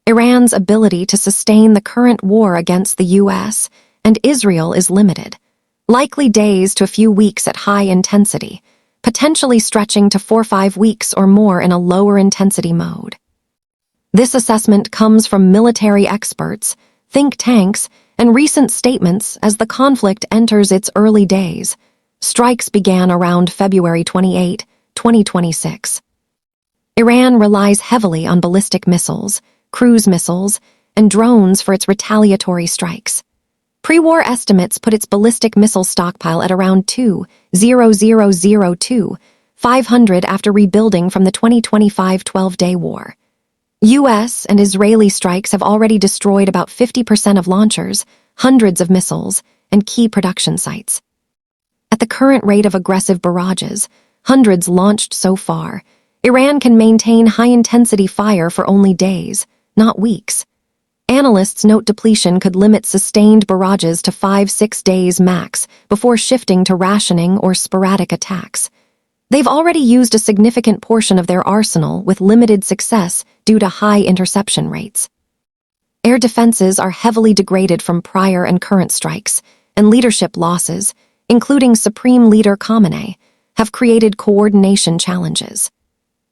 Iran's ability to sustain the current war against the U.S. and Israel is limited, likely days to a few weeks at high intensity, potentially stretching to 4 or 5 weeks or more in a lower intensity mode. This assessment comes from military experts, think tanks, and recent statements as the conflict enters its early days. Strikes began around February 28, 2026. Iran relies heavily on ballistic missiles, cruise missiles, and drones for its retaliatory strikes. Pre-war estimates put its ballistic missile stockpile at around 500 after rebuilding from the 2025 12-day war. U.S. and Israeli strikes have already destroyed about 50% of launchers, hundreds of missiles, and key production sites. At the current rate of aggressive barrages, hundreds launched so far, Iran can maintain high-intensity fire for only days, not weeks. Analysts note depletion could limit sustained barrages to 5-6 days max before shifting to rationing or sporadic attacks. They've already used a significant portion of their arsenal with limited success due to high interception rates. Air defenses are heavily degraded from prior and current strikes, and leadership losses, including Supreme Leader Khamenei, have created coordination challenges.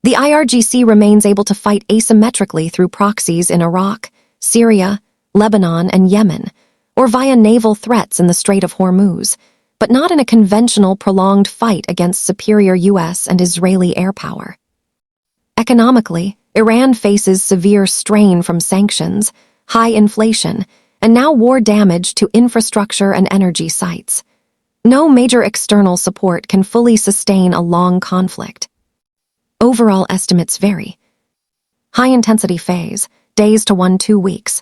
The IRGC remains able to fight asymmetrically through proxies in Iraq, Syria, Lebanon, and Yemen, or via naval threats in the Strait of Hormuz, but not in a conventional prolonged fight against superior U.S. and Israeli air power. Economically, Iran faces severe strain from sanctions, high inflation, and now war damage to infrastructure and energy sites. No major external support can fully sustain a long conflict. Overall estimates vary. High-intensity phase, days to 1-2 weeks.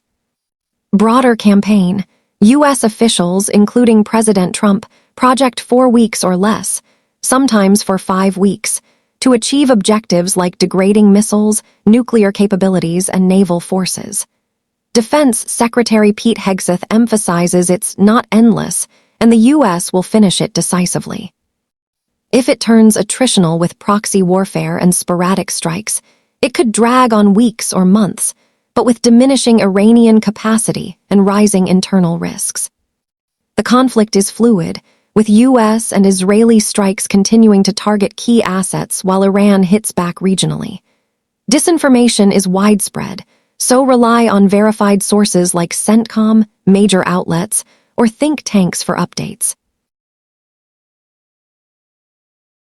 Broader campaign, U.S. officials, including President Trump, project 4 weeks or less, sometimes for 5 weeks, to achieve objectives like degrading missiles, nuclear capabilities, and naval forces. Defense Secretary Pete Hegseth emphasizes it's not endless, and the U.S. will finish it decisively. If it turns attritional with proxy warfare and sporadic strikes, it could drag on weeks or months, but with diminishing Iranian capacity and rising internal risks. The conflict is fluid, with U.S. and Israeli strikes continuing to target key assets while Iran hits back regionally. Disinformation is widespread, so rely on verified sources like CENTCOM, major outlets, or think tanks for updates.